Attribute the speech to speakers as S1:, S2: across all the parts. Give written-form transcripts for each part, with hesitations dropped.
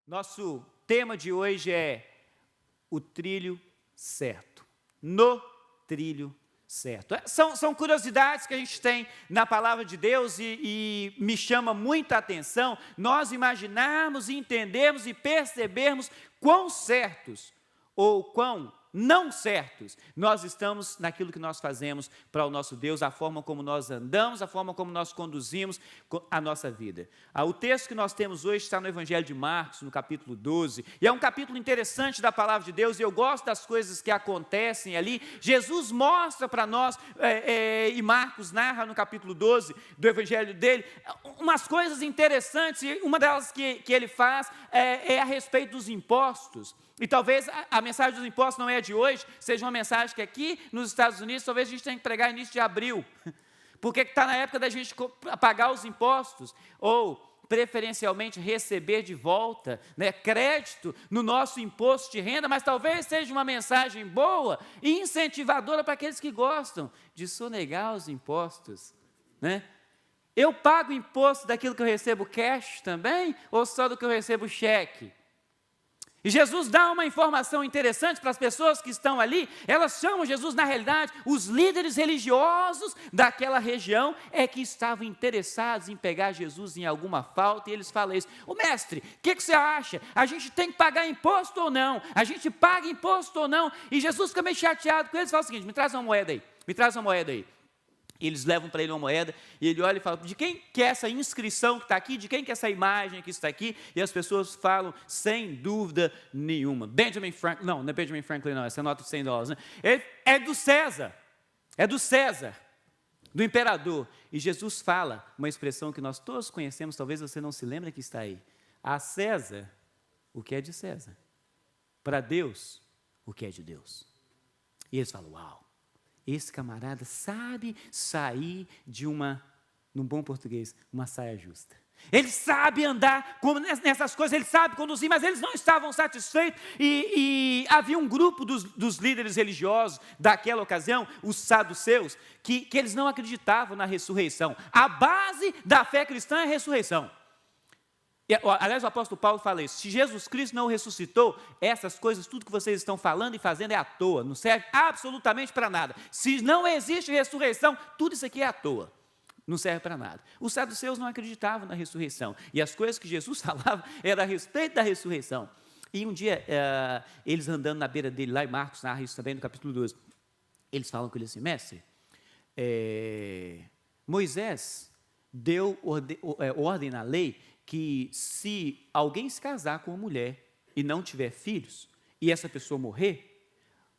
S1: Nosso tema de hoje é o trilho certo. No trilho certo. São curiosidades que a gente tem na palavra de Deus e me chama muita atenção nós imaginarmos, entendermos e percebermos quão certos ou quão não certos nós estamos naquilo que nós fazemos para o nosso Deus, a forma como nós andamos, a forma como nós conduzimos a nossa vida. O texto que nós temos hoje está no Evangelho de Marcos, no capítulo 12, e é um capítulo interessante da palavra de Deus, e eu gosto das coisas que acontecem ali. Jesus mostra para nós, e Marcos narra no capítulo 12 do Evangelho dele, umas coisas interessantes, e uma delas que ele faz é a respeito dos impostos. E talvez a mensagem dos impostos não é a de hoje, seja uma mensagem que aqui nos Estados Unidos, talvez a gente tenha que pregar início de abril, porque está na época da gente pagar os impostos, ou preferencialmente receber de volta, crédito no nosso imposto de renda, mas talvez seja uma mensagem boa e incentivadora para aqueles que gostam de sonegar os impostos, Eu pago imposto daquilo que eu recebo cash também, ou só do que eu recebo cheque? E Jesus dá uma informação interessante para as pessoas que estão ali. Elas chamam Jesus, na realidade, os líderes religiosos daquela região que estavam interessados em pegar Jesus em alguma falta, e eles falam isso: ô mestre, o que você acha? A gente tem que pagar imposto ou não? A gente paga imposto ou não? E Jesus fica meio chateado com eles e fala o seguinte: me traz uma moeda aí. E eles levam para ele uma moeda, e ele olha e fala: de quem que é essa inscrição que está aqui? De quem que é essa imagem que está aqui? E as pessoas falam, sem dúvida nenhuma, Benjamin Franklin. Não é Benjamin Franklin não, essa é a nota de $100, É do César, do imperador. E Jesus fala uma expressão que nós todos conhecemos, talvez você não se lembre que está aí: a César o que é de César, para Deus o que é de Deus. E eles falam: uau, esse camarada sabe sair de num bom português, uma saia justa. Ele sabe andar nessas coisas, ele sabe conduzir, mas eles não estavam satisfeitos. E havia um grupo dos líderes religiosos daquela ocasião, os saduceus, que eles não acreditavam na ressurreição. A base da fé cristã é a ressurreição. Aliás, o apóstolo Paulo fala isso: se Jesus Cristo não ressuscitou, essas coisas, tudo que vocês estão falando e fazendo é à toa, não serve absolutamente para nada. Se não existe ressurreição, tudo isso aqui é à toa, não serve para nada. Os saduceus não acreditavam na ressurreição, e as coisas que Jesus falava eram a respeito da ressurreição. E um dia, eles andando na beira dele, lá em Marcos narra isso também no capítulo 12, eles falam com ele assim: mestre, Moisés deu ordem na lei que se alguém se casar com uma mulher e não tiver filhos, e essa pessoa morrer,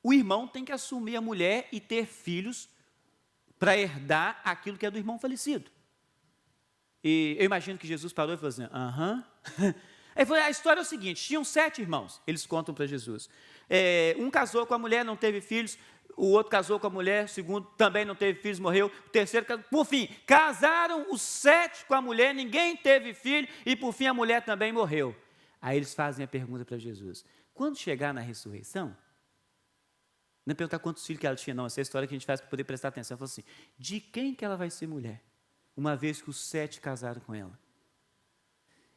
S1: o irmão tem que assumir a mulher e ter filhos para herdar aquilo que é do irmão falecido. E eu imagino que Jesus parou e falou assim: Ele falou: a história é o seguinte, tinham 7 irmãos, eles contam para Jesus. Um casou com a mulher, não teve filhos. O outro casou com a mulher, o segundo também não teve filhos, morreu. O terceiro, por fim, casaram os 7 com a mulher, ninguém teve filho, e por fim a mulher também morreu. Aí eles fazem a pergunta para Jesus: quando chegar na ressurreição, não é perguntar quantos filhos que ela tinha, não, essa é a história que a gente faz para poder prestar atenção. Fala assim: de quem que ela vai ser mulher, uma vez que os 7 casaram com ela?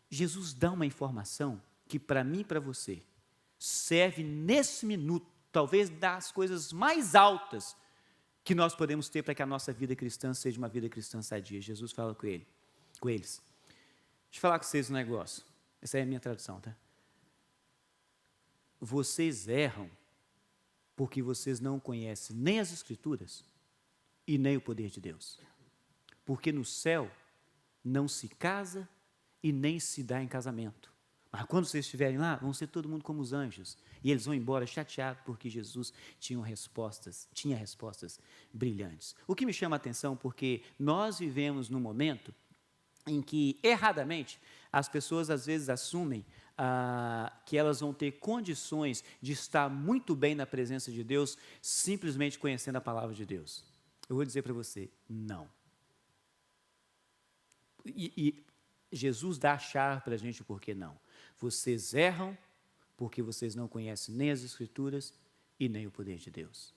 S1: Jesus dá uma informação que para mim e para você serve nesse minuto, talvez das coisas mais altas que nós podemos ter para que a nossa vida cristã seja uma vida cristã sadia. Jesus fala com eles: deixa eu falar com vocês um negócio, essa é a minha tradução, tá? Vocês erram porque vocês não conhecem nem as Escrituras e nem o poder de Deus, porque no céu não se casa e nem se dá em casamento, mas quando vocês estiverem lá, vão ser todo mundo como os anjos, e eles vão embora chateados porque Jesus tinha respostas brilhantes. O que me chama a atenção, porque nós vivemos num momento em que, erradamente, as pessoas às vezes assumem que elas vão ter condições de estar muito bem na presença de Deus, simplesmente conhecendo a palavra de Deus. Eu vou dizer para você: não. E Jesus dá a chave para a gente, por que não? Vocês erram porque vocês não conhecem nem as Escrituras e nem o poder de Deus.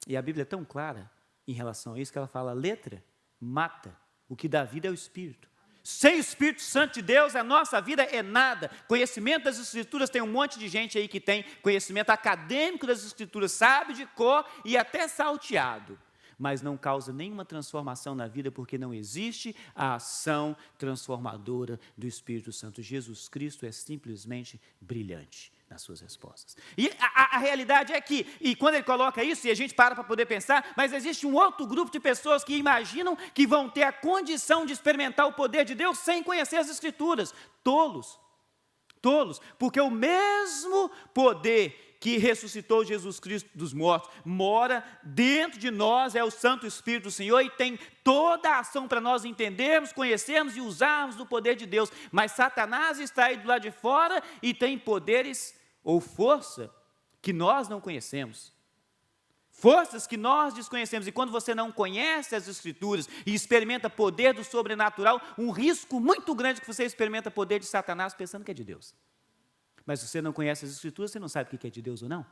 S1: E a Bíblia é tão clara em relação a isso que ela fala: a letra mata, o que dá vida é o Espírito. Sem o Espírito Santo de Deus, a nossa vida é nada. Conhecimento das Escrituras, tem um monte de gente aí que tem conhecimento acadêmico das Escrituras, sabe de cor e até salteado, mas não causa nenhuma transformação na vida, porque não existe a ação transformadora do Espírito Santo. Jesus Cristo é simplesmente brilhante nas suas respostas. E a realidade é que, e quando ele coloca isso, e a gente para poder pensar, mas existe um outro grupo de pessoas que imaginam que vão ter a condição de experimentar o poder de Deus sem conhecer as Escrituras. Tolos, porque o mesmo poder que ressuscitou Jesus Cristo dos mortos mora dentro de nós, é o Santo Espírito do Senhor, e tem toda a ação para nós entendermos, conhecermos e usarmos do poder de Deus. Mas Satanás está aí do lado de fora e tem poderes ou força que nós não conhecemos, forças que nós desconhecemos. E quando você não conhece as Escrituras e experimenta poder do sobrenatural, um risco muito grande que você experimenta poder de Satanás pensando que é de Deus. Mas se você não conhece as Escrituras, você não sabe o que é de Deus ou não.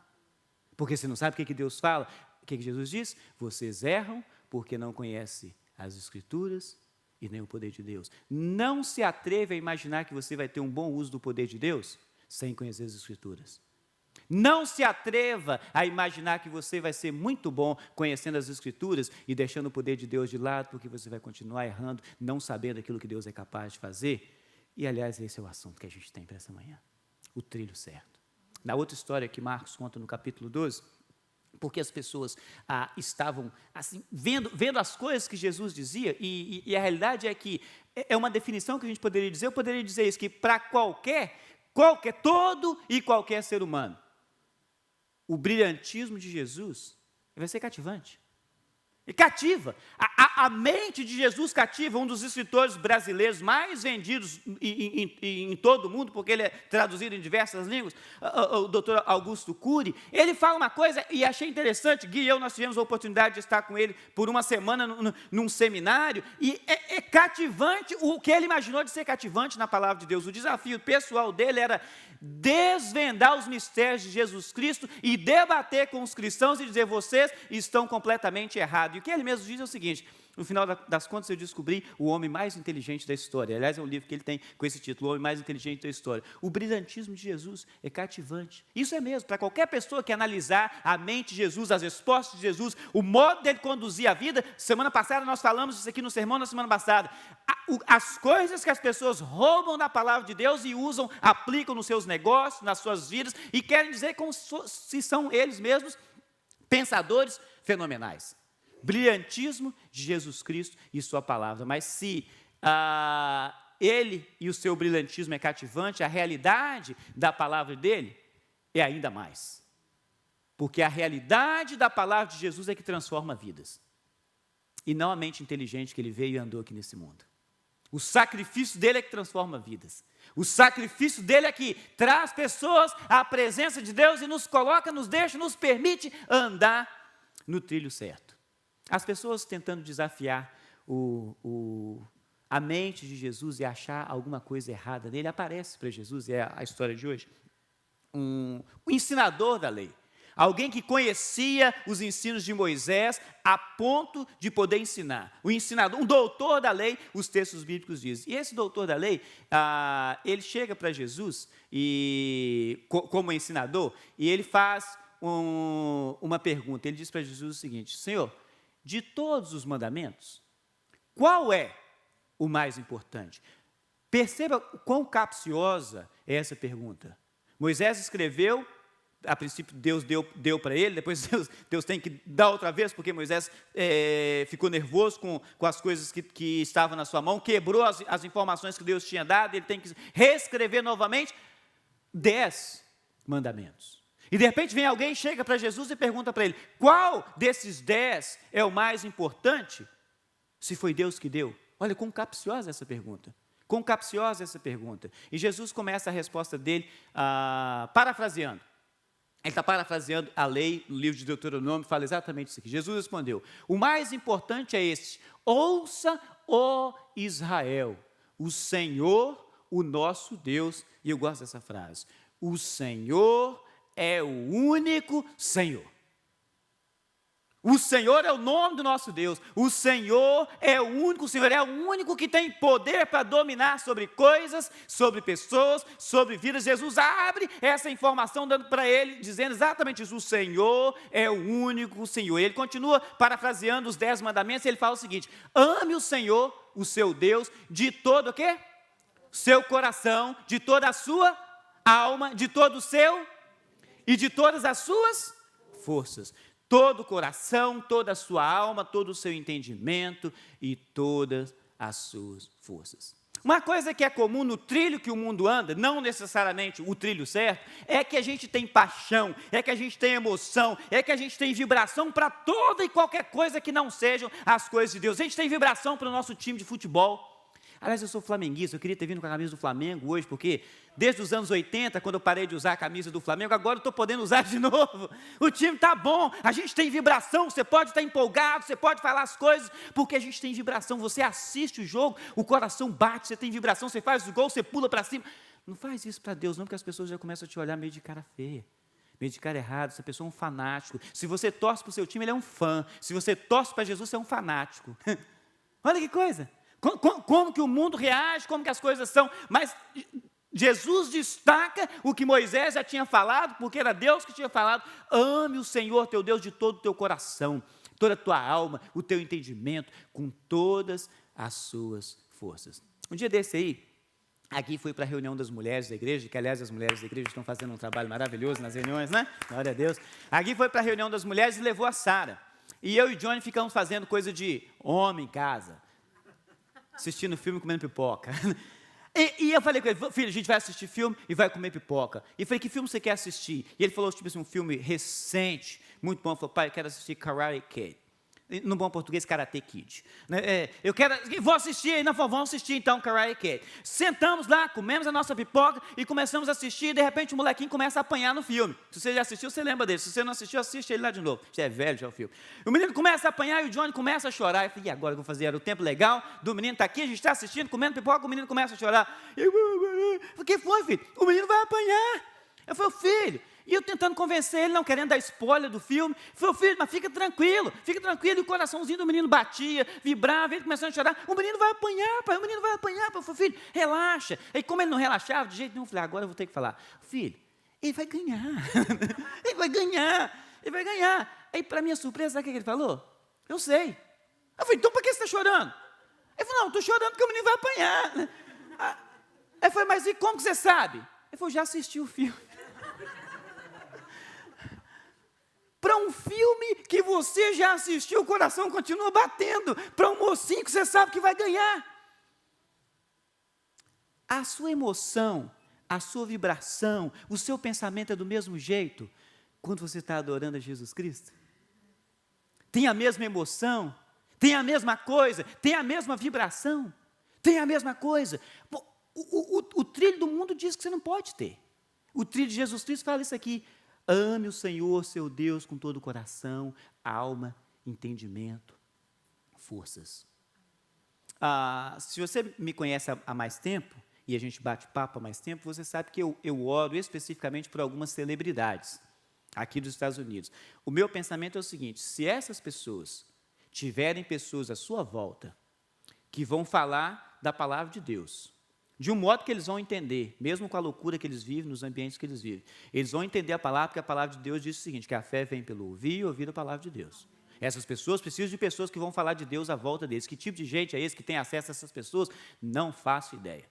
S1: Porque você não sabe o que Deus fala. O que Jesus diz? Vocês erram porque não conhecem as Escrituras e nem o poder de Deus. Não se atreve a imaginar que você vai ter um bom uso do poder de Deus sem conhecer as Escrituras. Não se atreva a imaginar que você vai ser muito bom conhecendo as Escrituras e deixando o poder de Deus de lado, porque você vai continuar errando, não sabendo aquilo que Deus é capaz de fazer. E, aliás, esse é o assunto que a gente tem para essa manhã. O trilho certo. Na outra história que Marcos conta no capítulo 12, porque as pessoas estavam assim, vendo as coisas que Jesus dizia, e a realidade é que é uma definição que a gente poderia dizer, eu poderia dizer isso, que para todo e qualquer ser humano, o brilhantismo de Jesus vai ser cativante. E cativa. A mente de Jesus cativa. Um dos escritores brasileiros mais vendidos em todo o mundo, porque ele é traduzido em diversas línguas, o doutor Augusto Cury, ele fala uma coisa, e achei interessante. Gui e eu, nós tivemos a oportunidade de estar com ele por uma semana num seminário, e é cativante o que ele imaginou de ser cativante na palavra de Deus. O desafio pessoal dele era desvendar os mistérios de Jesus Cristo e debater com os cristãos e dizer: vocês estão completamente errados. E o que ele mesmo diz é o seguinte: no final das contas eu descobri o homem mais inteligente da história. Aliás, é um livro que ele tem com esse título, O Homem Mais Inteligente da História. O brilhantismo de Jesus é cativante. Isso é mesmo, para qualquer pessoa que analisar a mente de Jesus, as respostas de Jesus, o modo dele conduzir a vida. Semana passada nós falamos isso aqui no sermão, na semana passada. As coisas que as pessoas roubam da palavra de Deus e usam, aplicam nos seus negócios, nas suas vidas, e querem dizer como se são eles mesmos pensadores fenomenais. Brilhantismo de Jesus Cristo e sua palavra. Mas se ele e o seu brilhantismo é cativante, a realidade da palavra dele é ainda mais. Porque a realidade da palavra de Jesus é que transforma vidas. E não a mente inteligente que ele veio e andou aqui nesse mundo. O sacrifício dele é que transforma vidas. O sacrifício dele é que traz pessoas à presença de Deus e nos coloca, nos deixa, nos permite andar no trilho certo. As pessoas tentando desafiar a mente de Jesus e achar alguma coisa errada nele, aparece para Jesus, é a história de hoje, um ensinador da lei. Alguém que conhecia os ensinos de Moisés a ponto de poder ensinar. O ensinador, um doutor da lei, os textos bíblicos dizem. E esse doutor da lei, ele chega para Jesus como ensinador, e ele faz uma pergunta. Ele diz para Jesus o seguinte: Senhor, de todos os mandamentos, qual é o mais importante? Perceba quão capciosa é essa pergunta. Moisés escreveu, a princípio Deus deu para ele, depois Deus tem que dar outra vez, porque Moisés ficou nervoso com as coisas que estavam na sua mão, quebrou as informações que Deus tinha dado, ele tem que reescrever novamente 10 mandamentos. E de repente vem alguém, chega para Jesus e pergunta para ele: qual desses 10 é o mais importante? Se foi Deus que deu. Olha, quão capciosa essa pergunta. Quão capciosa essa pergunta. E Jesus começa a resposta dele parafraseando. Ele está parafraseando a lei, no livro de Deuteronômio, fala exatamente isso aqui. Jesus respondeu: o mais importante é este: ouça, ó Israel, o Senhor, o nosso Deus. E eu gosto dessa frase: o Senhor é o único Senhor. O Senhor é o nome do nosso Deus. O Senhor é o único, o Senhor é o único que tem poder para dominar sobre coisas, sobre pessoas, sobre vidas. Jesus abre essa informação dando para ele, dizendo exatamente isso. O Senhor é o único Senhor. Ele continua parafraseando os 10 mandamentos, ele fala o seguinte: ame o Senhor, o seu Deus, de todo o quê? Seu coração, de toda a sua alma, de todo o seu e de todas as suas forças. Todo o coração, toda a sua alma, todo o seu entendimento e todas as suas forças. Uma coisa que é comum no trilho que o mundo anda, não necessariamente o trilho certo, é que a gente tem paixão, é que a gente tem emoção, é que a gente tem vibração para toda e qualquer coisa que não sejam as coisas de Deus. A gente tem vibração para o nosso time de futebol. Aliás, eu sou flamenguista, eu queria ter vindo com a camisa do Flamengo hoje, porque desde os anos 80, quando eu parei de usar a camisa do Flamengo, agora eu estou podendo usar de novo. O time está bom, a gente tem vibração, você pode estar empolgado, você pode falar as coisas, porque a gente tem vibração. Você assiste o jogo, o coração bate, você tem vibração, você faz o gol, você pula para cima. Não faz isso para Deus não, porque as pessoas já começam a te olhar meio de cara feia, meio de cara errado. Essa pessoa é um fanático. Se você torce para o seu time, ele é um fã. Se você torce para Jesus, você é um fanático. Olha que coisa. Como que o mundo reage, como que as coisas são, mas Jesus destaca o que Moisés já tinha falado, porque era Deus que tinha falado: ame o Senhor teu Deus de todo o teu coração, toda a tua alma, o teu entendimento, com todas as suas forças. Um dia desse aí, aqui fui para a reunião das mulheres da igreja, que aliás as mulheres da igreja estão fazendo um trabalho maravilhoso nas reuniões, né? Glória a Deus. Aqui foi para a reunião das mulheres e levou a Sara, e eu e Johnny ficamos fazendo coisa de homem em casa, assistindo filme, comendo pipoca. E eu falei com ele: filho, a gente vai assistir filme e vai comer pipoca. E falei: que filme você quer assistir? E ele falou, tipo assim, um filme recente, muito bom. Ele falou: pai, eu quero assistir Karate Kid. No bom português, Karate Kid. Vou assistir, não, vamos assistir então Karate Kid. Sentamos lá, comemos a nossa pipoca e começamos a assistir, e de repente o molequinho começa a apanhar no filme. Se você já assistiu, você lembra dele. Se você não assistiu, assiste ele lá de novo. Já é velho, já é o filme. O menino começa a apanhar e o Johnny começa a chorar. Eu falei: e agora eu vou fazer? Era o tempo legal do menino estar aqui, a gente está assistindo, comendo pipoca, o menino começa a chorar. O que foi, filho? O menino vai apanhar. Eu falei: filho. E eu tentando convencer ele, não querendo dar spoiler do filme. Falei: filho, mas fica tranquilo. E o coraçãozinho do menino batia, vibrava, ele começando a chorar. O menino vai apanhar, pai, o menino vai apanhar. Eu falei: filho, relaxa. E como ele não relaxava de jeito nenhum, eu falei: agora eu vou ter que falar: filho, ele vai ganhar. Ele vai ganhar. Ele vai ganhar. Aí, para minha surpresa, sabe o que ele falou? Eu sei. Eu falei: então por que você está chorando? Ele falou: não, estou chorando porque o menino vai apanhar. Eu falei: mas e como que você sabe? Ele falou: já assisti o filme. Para um filme que você já assistiu, o coração continua batendo. Para um mocinho que você sabe que vai ganhar. A sua emoção, a sua vibração, o seu pensamento é do mesmo jeito quando você está adorando a Jesus Cristo? Tem a mesma emoção? Tem a mesma coisa? Tem a mesma vibração? Tem a mesma coisa? O trilho do mundo diz que você não pode ter. O trilho de Jesus Cristo fala isso aqui: ame o Senhor, seu Deus, com todo o coração, alma, entendimento, forças. Se você me conhece há mais tempo, e a gente bate papo há mais tempo, você sabe que eu oro especificamente por algumas celebridades aqui dos Estados Unidos. O meu pensamento é o seguinte: se essas pessoas tiverem pessoas à sua volta que vão falar da palavra de Deus, de um modo que eles vão entender, mesmo com a loucura que eles vivem, nos ambientes que eles vivem, eles vão entender a palavra, porque a palavra de Deus diz o seguinte: que a fé vem pelo ouvir e ouvir a palavra de Deus. Essas pessoas precisam de pessoas que vão falar de Deus à volta deles. Que tipo de gente é esse que tem acesso a essas pessoas? Não faço ideia.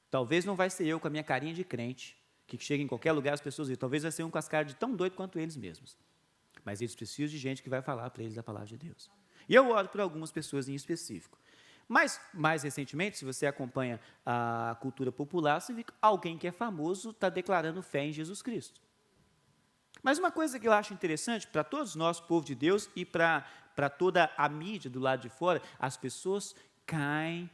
S1: Talvez não vai ser eu com a minha carinha de crente, que chega em qualquer lugar as pessoas dizem. Talvez vai ser um com as caras de tão doido quanto eles mesmos. Mas eles precisam de gente que vai falar para eles a palavra de Deus. E eu oro por algumas pessoas em específico. Mas, mais recentemente, se você acompanha a cultura popular, você vê que alguém que é famoso está declarando fé em Jesus Cristo. Mas uma coisa que eu acho interessante, para todos nós, povo de Deus, e para toda a mídia do lado de fora, as pessoas caem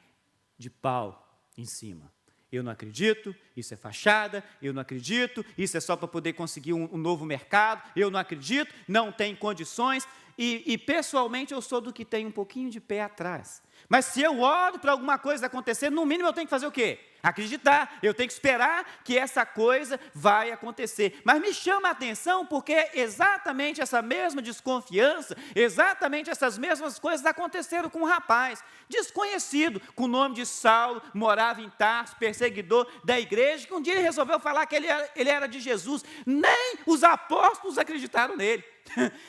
S1: de pau em cima. Eu não acredito, isso é fachada, eu não acredito, isso é só para poder conseguir um novo mercado, eu não acredito, não tem condições, e pessoalmente eu sou do que tem um pouquinho de pé atrás. Mas se eu oro para alguma coisa acontecer, no mínimo eu tenho que fazer o quê? acreditar, eu tenho que esperar que essa coisa vai acontecer. Mas me chama a atenção porque exatamente essa mesma desconfiança, exatamente essas mesmas coisas aconteceram com um rapaz desconhecido, com o nome de Saulo, morava em Tarso, perseguidor da igreja, que um dia ele resolveu falar que ele era de Jesus. Nem os apóstolos acreditaram nele.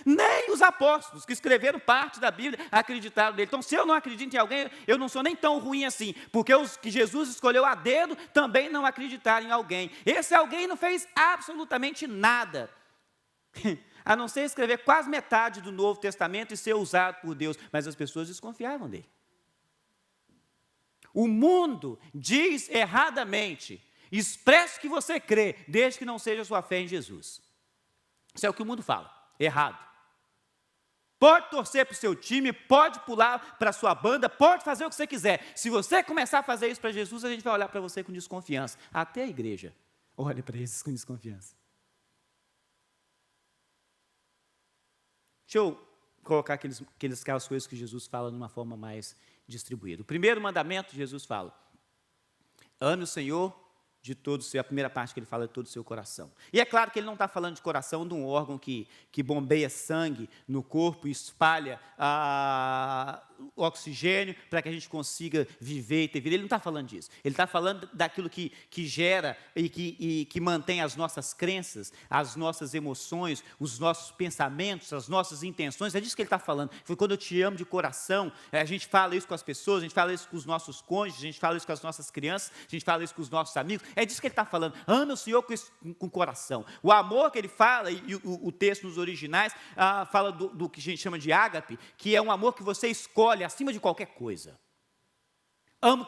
S1: Nem os apóstolos que escreveram parte da Bíblia acreditaram nele. Então, se eu não acredito em alguém, eu não sou nem tão ruim assim, porque os que Jesus escolheu a dedo também não acreditaram em alguém. Esse alguém não fez absolutamente nada, a não ser escrever quase metade do Novo Testamento e ser usado por Deus, mas as pessoas desconfiavam dele. O mundo diz erradamente: expresse o que você crê, desde que não seja a sua fé em Jesus. Isso é o que o mundo fala. Errado. Pode torcer para o seu time, pode pular para a sua banda, pode fazer o que você quiser. Se você começar a fazer isso para Jesus, a gente vai olhar para você com desconfiança. Até a igreja olha para eles com desconfiança. Deixa eu colocar aquelas coisas que Jesus fala de uma forma mais distribuída. O primeiro mandamento, Jesus fala: ame o Senhor de todo o seu, a primeira parte que ele fala é de todo o seu coração. E é claro que ele não está falando de coração de um órgão que bombeia sangue no corpo e espalha oxigênio para que a gente consiga viver e ter vida. Ele não está falando disso. Ele está falando daquilo que gera e que mantém as nossas crenças, as nossas emoções, os nossos pensamentos, as nossas intenções. É disso que ele está falando. Foi quando eu te amo de coração. A gente fala isso com as pessoas, a gente fala isso com os nossos cônjuges, a gente fala isso com as nossas crianças, a gente fala isso com os nossos amigos. É disso que ele está falando. Ame o Senhor com o coração. O amor que ele fala, e o texto nos originais, fala do que a gente chama de ágape, que é um amor que você escolhe acima de qualquer coisa. Amo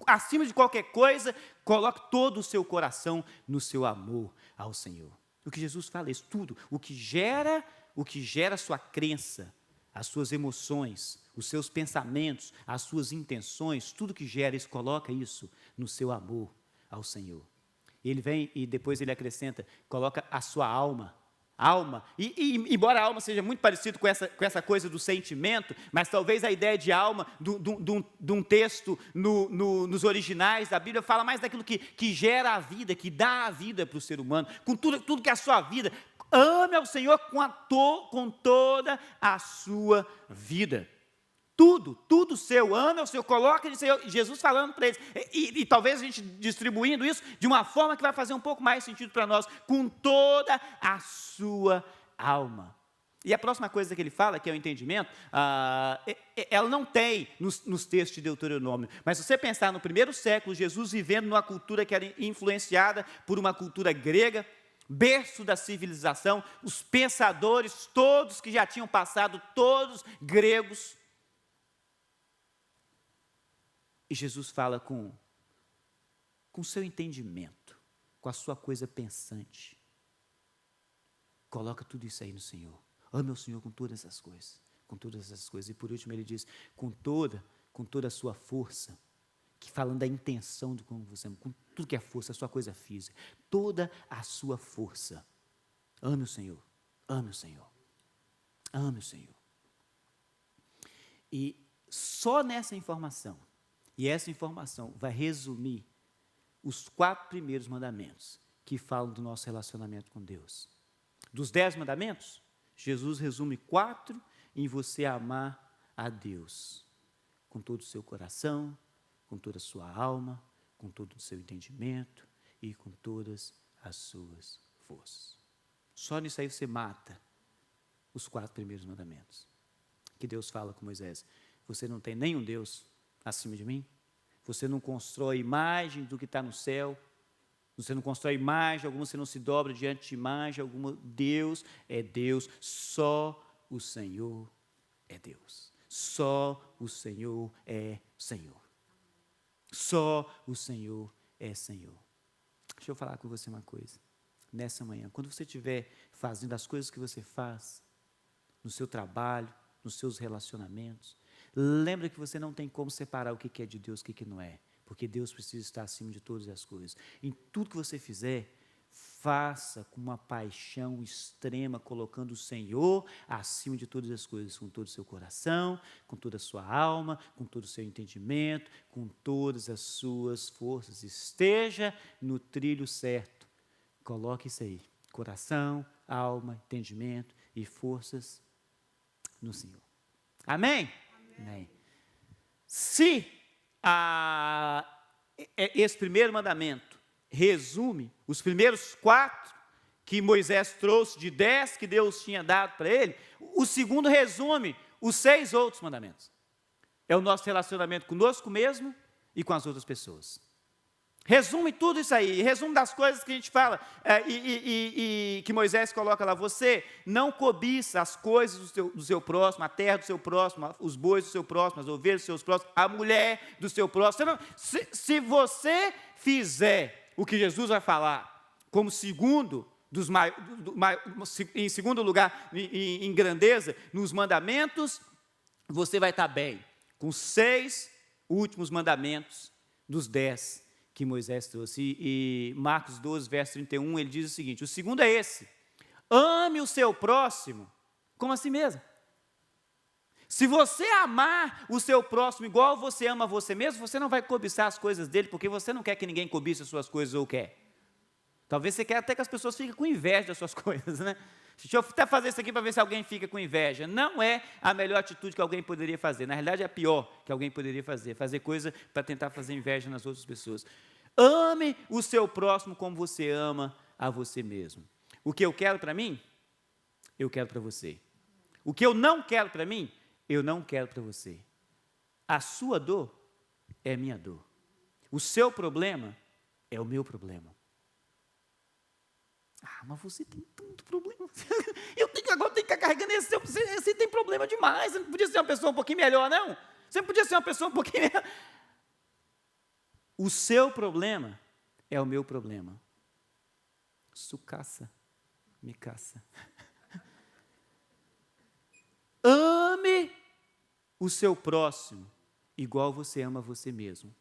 S1: acima de qualquer coisa, coloque todo o seu coração no seu amor ao Senhor. O que Jesus fala é isso tudo. O que gera a sua crença, as suas emoções, os seus pensamentos, as suas intenções, tudo que gera isso, coloca isso no seu amor ao Senhor. Ele vem e depois ele acrescenta, coloca a sua alma, e embora a alma seja muito parecido com essa coisa do sentimento, mas talvez a ideia de alma, de um texto nos originais da Bíblia, fala mais daquilo que gera a vida, que dá a vida para o ser humano, com tudo que é a sua vida. Ame ao Senhor com toda a sua vida. Tudo seu, ame ao Senhor, coloca em Senhor, Jesus falando para eles, e talvez a gente distribuindo isso de uma forma que vai fazer um pouco mais sentido para nós, com toda a sua alma. E a próxima coisa que ele fala, que é o entendimento, ela não tem nos textos de Deuteronômio, mas se você pensar no primeiro século, Jesus vivendo numa cultura que era influenciada por uma cultura grega, berço da civilização, os pensadores, todos que já tinham passado, todos gregos. E Jesus fala com o seu entendimento, com a sua coisa pensante. Coloca tudo isso aí no Senhor. Ame o Senhor com todas essas coisas. Com todas essas coisas. E por último ele diz, com toda a sua força, que falando da intenção de como você ama, com tudo que é força, a sua coisa física, toda a sua força. Ame o Senhor. Ame o Senhor. Ame o Senhor. E só nessa informação, e essa informação vai resumir os 4 primeiros mandamentos que falam do nosso relacionamento com Deus. Dos 10 mandamentos, Jesus resume 4 em você amar a Deus com todo o seu coração, com toda a sua alma, com todo o seu entendimento e com todas as suas forças. Só nisso aí você mata os 4 primeiros mandamentos. Que Deus fala com Moisés, você não tem nenhum Deus acima de mim? Você não constrói imagem do que está no céu? Você não constrói imagem alguma, você não se dobra diante de imagem alguma. Deus é Deus, só o Senhor é Deus. Só o Senhor é Senhor. Só o Senhor é Senhor. Deixa eu falar com você uma coisa. Nessa manhã, quando você estiver fazendo as coisas que você faz, no seu trabalho, nos seus relacionamentos, lembra que você não tem como separar o que é de Deus e o que não é, porque Deus precisa estar acima de todas as coisas. Em tudo que você fizer, faça com uma paixão extrema, colocando o Senhor acima de todas as coisas, com todo o seu coração, com toda a sua alma, com todo o seu entendimento, com todas as suas forças. Esteja no trilho certo. Coloque isso aí, coração, alma, entendimento e forças no Senhor. Amém? Amém. Se esse primeiro mandamento resume os primeiros 4 que Moisés trouxe, de 10 que Deus tinha dado para ele, o segundo resume os 6 outros mandamentos. É o nosso relacionamento conosco mesmo e com as outras pessoas. Resume tudo isso aí, resume das coisas que a gente fala, que Moisés coloca lá. Você não cobiça as coisas do seu próximo, a terra do seu próximo, os bois do seu próximo, as ovelhas dos seus próximos, a mulher do seu próximo. Se você fizer o que Jesus vai falar como em segundo lugar em grandeza, nos mandamentos, você vai estar bem com os 6 últimos mandamentos dos 10 que Moisés trouxe. E Marcos 12, verso 31, ele diz o seguinte: o segundo é esse: ame o seu próximo como a si mesmo. Se você amar o seu próximo igual você ama você mesmo, você não vai cobiçar as coisas dele, porque você não quer que ninguém cobice as suas coisas, ou quer? Talvez você quer até que as pessoas fiquem com inveja das suas coisas, né? Deixa eu até fazer isso aqui para ver se alguém fica com inveja. Não é a melhor atitude que alguém poderia fazer. Na realidade, é a pior que alguém poderia fazer. Fazer coisa para tentar fazer inveja nas outras pessoas. Ame o seu próximo como você ama a você mesmo. O que eu quero para mim, eu quero para você. O que eu não quero para mim, eu não quero para você. A sua dor é minha dor. O seu problema é o meu problema. Ah, mas você tem tanto problema. Agora tenho que ficar carregando esse seu. Você tem problema demais. Você não podia ser uma pessoa um pouquinho melhor, não? Você não podia ser uma pessoa um pouquinho melhor. O seu problema é o meu problema. Sucaça, me caça. Ame o seu próximo igual você ama você mesmo.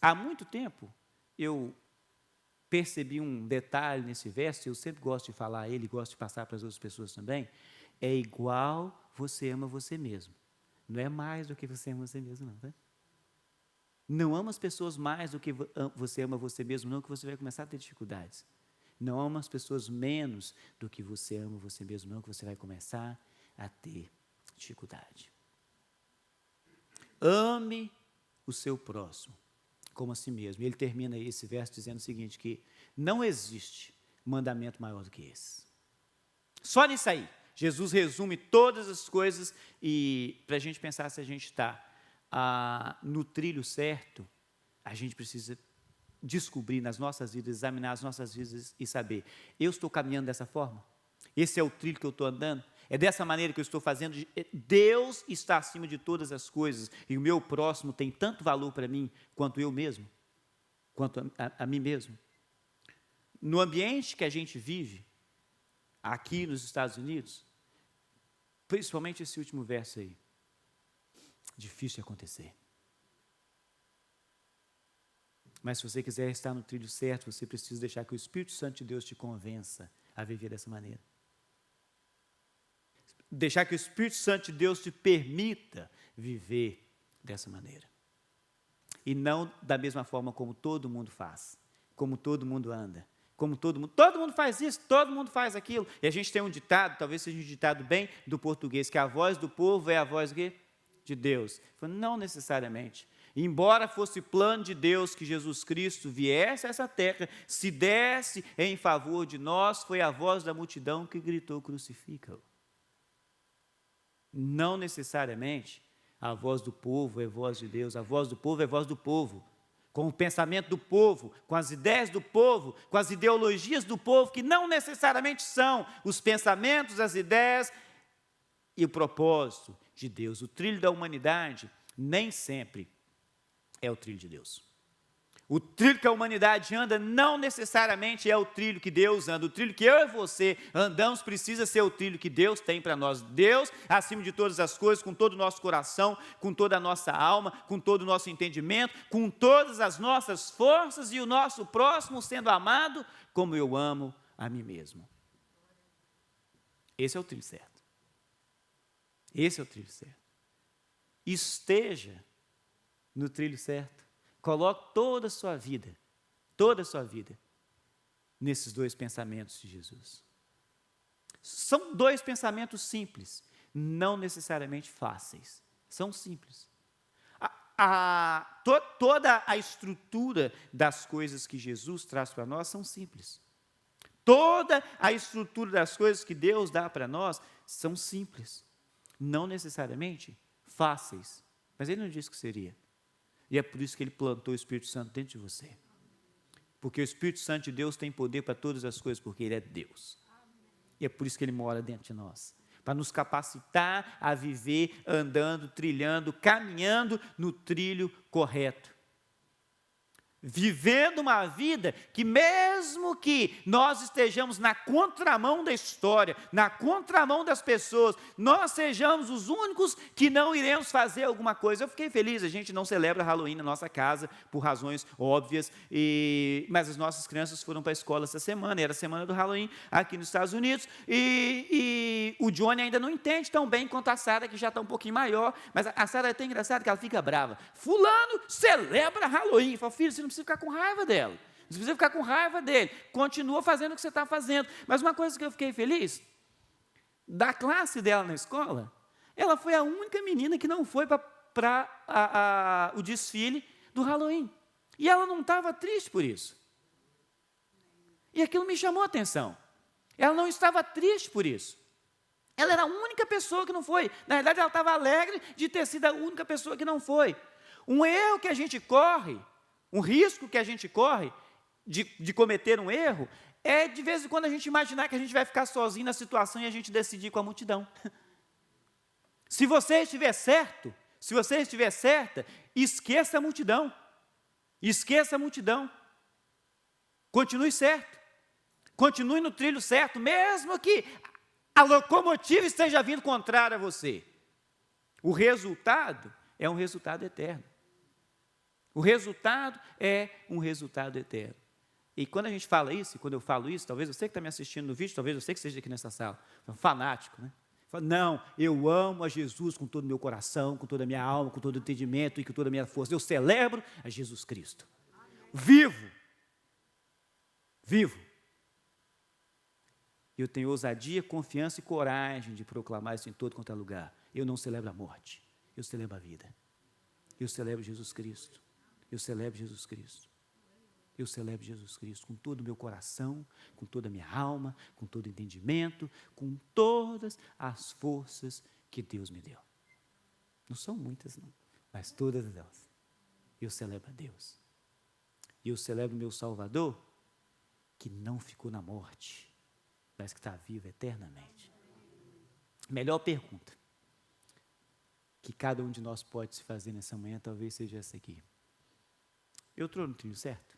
S1: Há muito tempo eu percebi um detalhe nesse verso, eu sempre gosto de falar ele, gosto de passar para as outras pessoas também. É igual você ama você mesmo. Não é mais do que você ama você mesmo, não, tá? Não ama as pessoas mais do que você ama você mesmo, não, que você vai começar a ter dificuldades. Não ama as pessoas menos do que você ama você mesmo, não, que você vai começar a ter dificuldade. Ame o seu próximo como a si mesmo. E ele termina esse verso dizendo o seguinte, que não existe mandamento maior do que esse. Só nisso aí, Jesus resume todas as coisas, e para a gente pensar se a gente está no trilho certo, a gente precisa descobrir nas nossas vidas, examinar as nossas vidas e saber, eu estou caminhando dessa forma? Esse é o trilho que eu estou andando? É dessa maneira que eu estou fazendo? Deus está acima de todas as coisas, e o meu próximo tem tanto valor para mim, quanto eu mesmo, quanto a mim mesmo. No ambiente que a gente vive, aqui nos Estados Unidos, principalmente esse último verso aí, difícil de acontecer. Mas se você quiser estar no trilho certo, você precisa deixar que o Espírito Santo de Deus te convença a viver dessa maneira. Deixar que o Espírito Santo de Deus te permita viver dessa maneira. E não da mesma forma como todo mundo faz, como todo mundo anda, como todo mundo faz isso, todo mundo faz aquilo. E a gente tem um ditado, talvez seja um ditado bem do português, que a voz do povo é a voz de Deus. Não necessariamente. Embora fosse plano de Deus que Jesus Cristo viesse a essa terra, se desse em favor de nós, foi a voz da multidão que gritou: crucifica-o. Não necessariamente a voz do povo é voz de Deus, a voz do povo é voz do povo, com o pensamento do povo, com as ideias do povo, com as ideologias do povo, que não necessariamente são os pensamentos, as ideias e o propósito de Deus. O trilho da humanidade nem sempre é o trilho de Deus. O trilho que a humanidade anda não necessariamente é o trilho que Deus anda. O trilho que eu e você andamos precisa ser o trilho que Deus tem para nós. Deus, acima de todas as coisas, com todo o nosso coração, com toda a nossa alma, com todo o nosso entendimento, com todas as nossas forças e o nosso próximo sendo amado como eu amo a mim mesmo. Esse é o trilho certo. Esse é o trilho certo. Esteja no trilho certo. Coloque toda a sua vida, nesses dois pensamentos de Jesus. São dois pensamentos simples, não necessariamente fáceis, são simples. Toda a estrutura das coisas que Jesus traz para nós são simples. Toda a estrutura das coisas que Deus dá para nós são simples, não necessariamente fáceis, mas Ele não disse que seria. E é por isso que Ele plantou o Espírito Santo dentro de você. Porque o Espírito Santo de Deus tem poder para todas as coisas, porque Ele é Deus. E é por isso que Ele mora dentro de nós. Para nos capacitar a viver andando, trilhando, caminhando no trilho correto. Vivendo uma vida que mesmo que nós estejamos na contramão da história, na contramão das pessoas, nós sejamos os únicos que não iremos fazer alguma coisa. Eu fiquei feliz, a gente não celebra Halloween na nossa casa, por razões óbvias, mas as nossas crianças foram para a escola essa semana, era a semana do Halloween aqui nos Estados Unidos, e o Johnny ainda não entende tão bem quanto a Sara, que já está um pouquinho maior, mas a Sara é tão engraçada que ela fica brava. Fulano celebra Halloween. Eu falo, filho, você não precisa ficar com raiva dela, não precisa ficar com raiva dele, continua fazendo o que você está fazendo. Mas uma coisa que eu fiquei feliz, da classe dela na escola, ela foi a única menina que não foi para o desfile do Halloween, e ela não estava triste por isso, e aquilo me chamou a atenção. Ela não estava triste por isso, ela era a única pessoa que não foi. Na verdade, ela estava alegre de ter sido a única pessoa que não foi. Um erro que a gente corre, um risco que a gente corre de cometer um erro, é de vez em quando a gente imaginar que a gente vai ficar sozinho na situação e a gente decidir com a multidão. Se você estiver certo, se você estiver certa, esqueça a multidão. Esqueça a multidão. Continue certo. Continue no trilho certo, mesmo que a locomotiva esteja vindo contrária a você. O resultado é um resultado eterno. O resultado é um resultado eterno. E quando a gente fala isso, e quando eu falo isso, talvez você que está me assistindo no vídeo, talvez você que esteja aqui nessa sala, é um fanático, né? Fala, não, eu amo a Jesus com todo o meu coração, com toda a minha alma, com todo o entendimento e com toda a minha força. Eu celebro a Jesus Cristo. Vivo. Eu tenho ousadia, confiança e coragem de proclamar isso em todo quanto é lugar. Eu não celebro a morte, eu celebro a vida. Eu celebro Jesus Cristo. Eu celebro Jesus Cristo. Eu celebro Jesus Cristo com todo o meu coração, com toda a minha alma, com todo o entendimento, com todas as forças que Deus me deu. Não são muitas, não, mas todas elas. Eu celebro a Deus. E eu celebro o meu Salvador, que não ficou na morte, mas que está vivo eternamente. Melhor pergunta que cada um de nós pode se fazer nessa manhã, talvez seja essa aqui. Eu estou no trilho certo?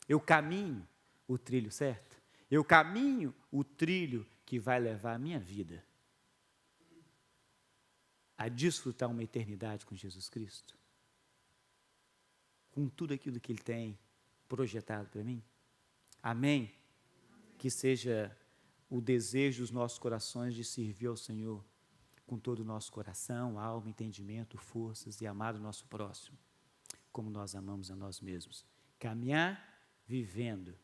S1: Eu caminho o trilho certo? Eu caminho o trilho que vai levar a minha vida a desfrutar uma eternidade com Jesus Cristo? Com tudo aquilo que Ele tem projetado para mim? Amém? Que seja o desejo dos nossos corações de servir ao Senhor com todo o nosso coração, alma, entendimento, forças e amar o nosso próximo, como nós amamos a nós mesmos. Caminhar, vivendo,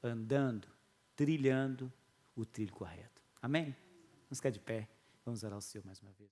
S1: andando, trilhando o trilho correto. Amém? Vamos ficar de pé, vamos orar ao Senhor mais uma vez.